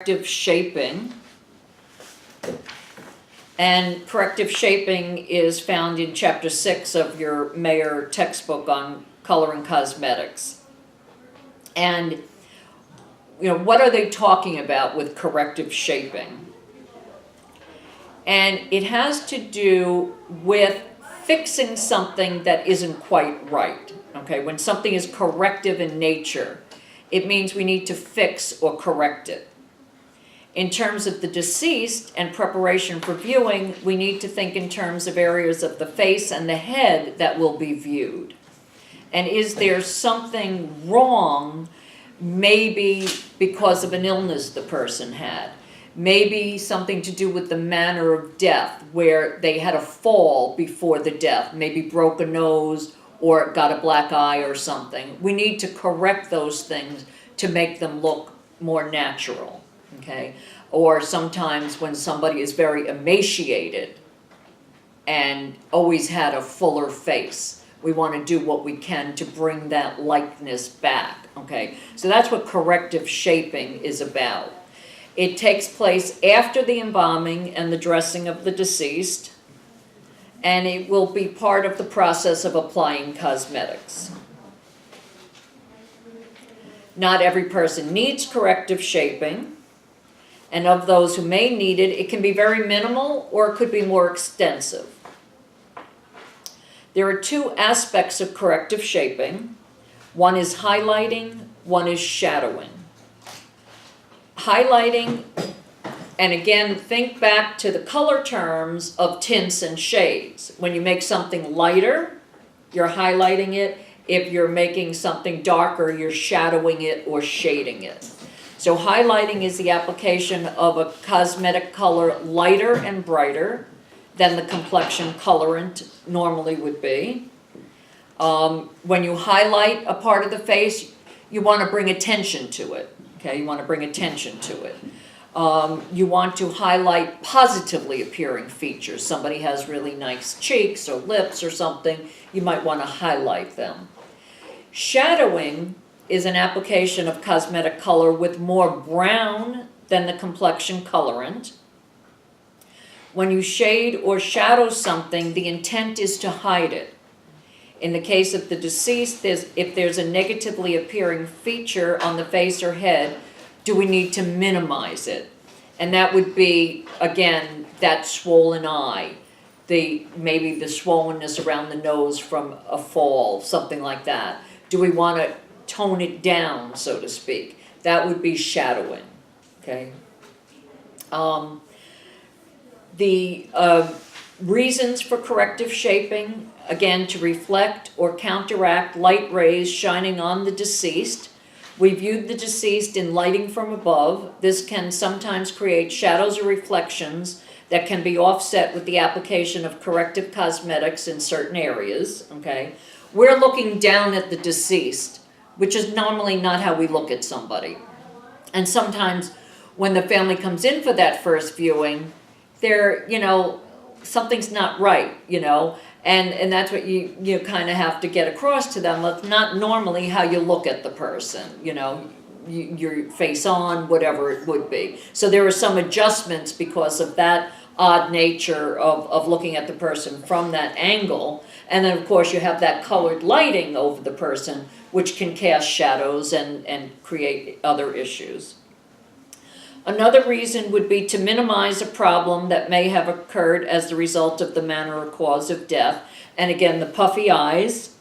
corrective shaping. And corrective shaping is found in chapter 6 of your Mayer textbook on color and cosmetics. And what are they talking about with corrective shaping? And it has to do with fixing something that isn't quite right. Okay, when something is corrective in nature, it means we need to fix or correct it. In terms of the deceased and preparation for viewing, we need to think in terms of areas of the face and the head that will be viewed. And is there something wrong, maybe because of an illness the person had? Maybe something to do with the manner of death, where they had a fall before the death, maybe broke a nose or got a black eye or something. We need to correct those things to make them look more natural. Okay, or sometimes when somebody is very emaciated and always had a fuller face, we want to do what we can to bring that likeness back. Okay, so that's what corrective shaping is about. It takes place after the embalming and the dressing of the deceased, and it will be part of the process of applying cosmetics. Not every person needs corrective shaping. And of those who may need it, it can be very minimal or it could be more extensive. There are two aspects of corrective shaping. One is highlighting, one is shadowing. Highlighting, and again, think back to the color terms of tints and shades. When you make something lighter, you're highlighting it. If you're making something darker, you're shadowing it or shading it. So highlighting is the application of a cosmetic color lighter and brighter than the complexion colorant normally would be. When you highlight a part of the face, you want to bring attention to it. Okay, you want to bring attention to it. You want to highlight positively appearing features. Somebody has really nice cheeks or lips or something, you might want to highlight them. Shadowing is an application of cosmetic color with more brown than the complexion colorant. When you shade or shadow something, the intent is to hide it. In the case of the deceased, if there's a negatively appearing feature on the face or head, do we need to minimize it? And that would be, again, that swollen eye, maybe the swollenness around the nose from a fall, something like that. Do we want to tone it down, so to speak? That would be shadowing. Okay. The reasons for corrective shaping, again, to reflect or counteract light rays shining on the deceased. We viewed the deceased in lighting from above. This can sometimes create shadows or reflections that can be offset with the application of corrective cosmetics in certain areas. Okay. We're looking down at the deceased, which is normally not how we look at somebody. And sometimes when the family comes in for that first viewing, they're, something's not right, and that's what you kind of have to get across to them. That's not normally how you look at the person, your face on, whatever it would be. So there are some adjustments because of that odd nature of looking at the person from that angle. And then, of course, you have that colored lighting over the person, which can cast shadows and create other issues. Another reason would be to minimize a problem that may have occurred as the result of the manner or cause of death. And again, the puffy eyes.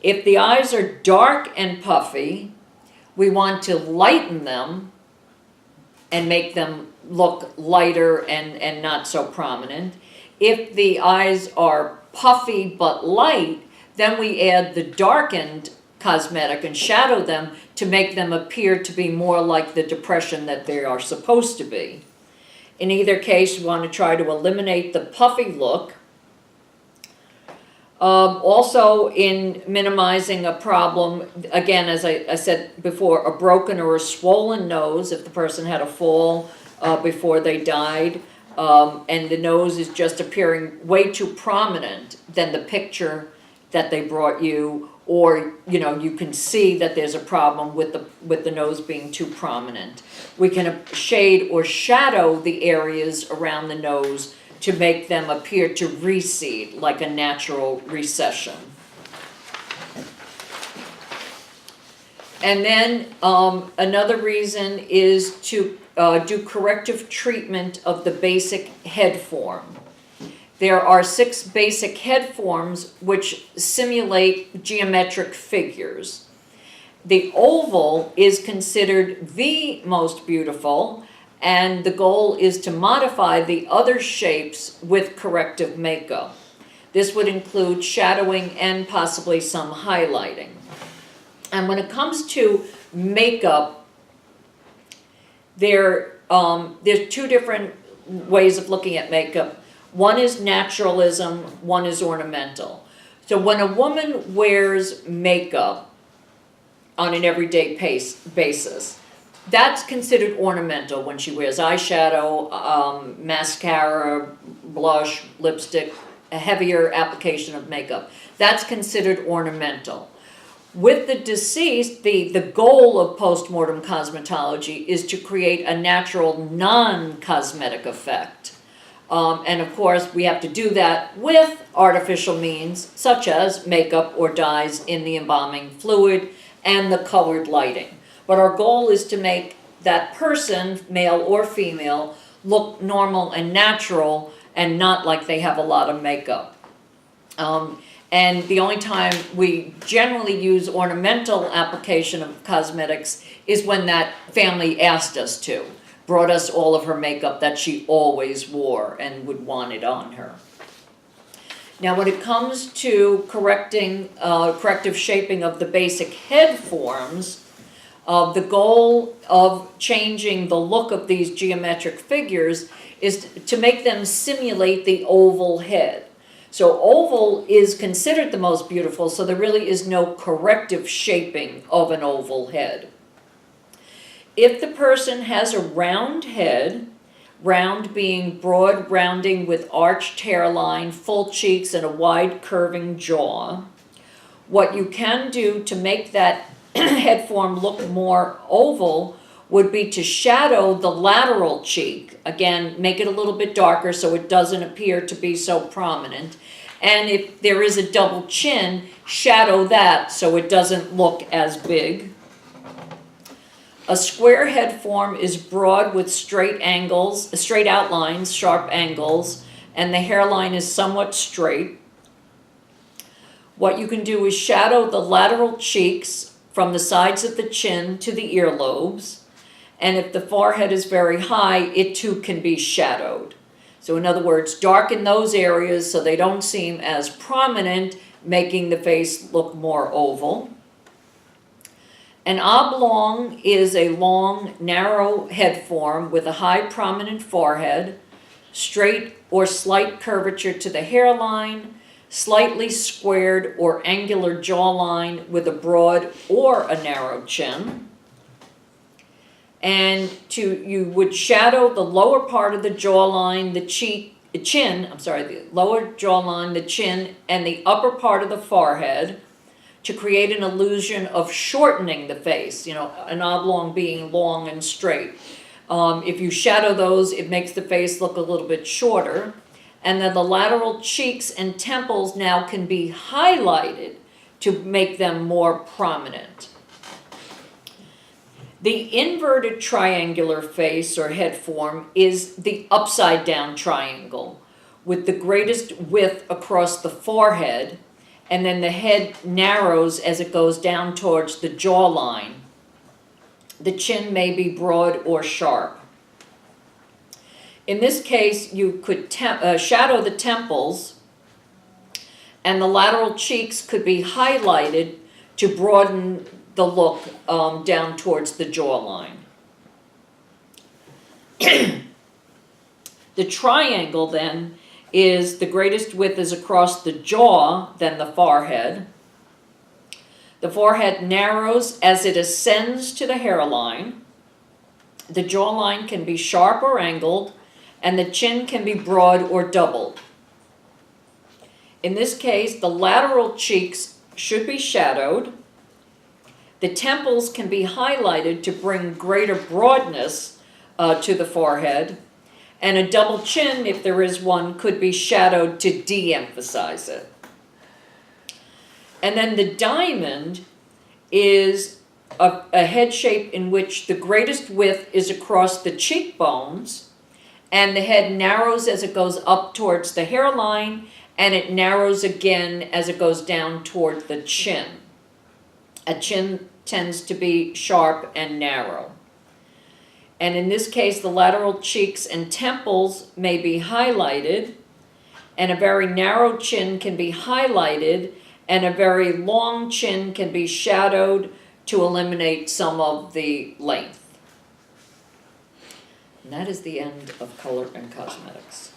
If the eyes are dark and puffy, we want to lighten them and make them look lighter and not so prominent. If the eyes are puffy but light, then we add the darkened cosmetic and shadow them to make them appear to be more like the depression that they are supposed to be. In either case, we want to try to eliminate the puffy look. Also, in minimizing a problem, again, as I said before, a broken or a swollen nose, if the person had a fall before they died, and the nose is just appearing way too prominent than the picture that they brought you, or, you can see that there's a problem with the nose being too prominent. We can shade or shadow the areas around the nose to make them appear to recede like a natural recession. And then another reason is to do corrective treatment of the basic head form. There are 6 basic head forms which simulate geometric figures. The oval is considered the most beautiful, and the goal is to modify the other shapes with corrective makeup. This would include shadowing and possibly some highlighting. And when it comes to makeup, there's 2 different ways of looking at makeup. One is naturalism, one is ornamental. So when a woman wears makeup on an everyday basis, that's considered ornamental when she wears eyeshadow, mascara, blush, lipstick, a heavier application of makeup. That's considered ornamental. With the deceased, the goal of postmortem cosmetology is to create a natural non-cosmetic effect. And of course, we have to do that with artificial means, such as makeup or dyes in the embalming fluid and the colored lighting. But our goal is to make that person, male or female, look normal and natural and not like they have a lot of makeup. And the only time we generally use ornamental application of cosmetics is when that family asked us to, brought us all of her makeup that she always wore and would want it on her. Now, when it comes to corrective shaping of the basic head forms, the goal of changing the look of these geometric figures is to make them simulate the oval head. So oval is considered the most beautiful, so there really is no corrective shaping of an oval head. If the person has a round head, round being broad rounding with arched hairline, full cheeks, and a wide curving jaw, what you can do to make that head form look more oval would be to shadow the lateral cheek. Again, make it a little bit darker so it doesn't appear to be so prominent. And if there is a double chin, shadow that so it doesn't look as big. A square head form is broad with straight outlines, sharp angles, and the hairline is somewhat straight. What you can do is shadow the lateral cheeks from the sides of the chin to the earlobes. And if the forehead is very high, it too can be shadowed. So in other words, darken those areas so they don't seem as prominent, making the face look more oval. An oblong is a long, narrow head form with a high prominent forehead, straight or slight curvature to the hairline, slightly squared or angular jawline with a broad or a narrow chin. And you would shadow the lower part of the jawline, the lower jawline, the chin, and the upper part of the forehead to create an illusion of shortening the face, an oblong being long and straight. If you shadow those, it makes the face look a little bit shorter. And then the lateral cheeks and temples now can be highlighted to make them more prominent. The inverted triangular face or head form is the upside down triangle with the greatest width across the forehead, and then the head narrows as it goes down towards the jawline. The chin may be broad or sharp. In this case, you could shadow the temples, and the lateral cheeks could be highlighted to broaden the look down towards the jawline. The triangle then is the greatest width is across the jaw, then the forehead. The forehead narrows as it ascends to the hairline. The jawline can be sharp or angled, and the chin can be broad or doubled. In this case, the lateral cheeks should be shadowed. The temples can be highlighted to bring greater broadness to the forehead. And a double chin, if there is one, could be shadowed to de-emphasize it. And then the diamond is a head shape in which the greatest width is across the cheekbones, and the head narrows as it goes up towards the hairline, and it narrows again as it goes down toward the chin. A chin tends to be sharp and narrow. And in this case, the lateral cheeks and temples may be highlighted, and a very narrow chin can be highlighted, and a very long chin can be shadowed to eliminate some of the length. And that is the end of color and cosmetics.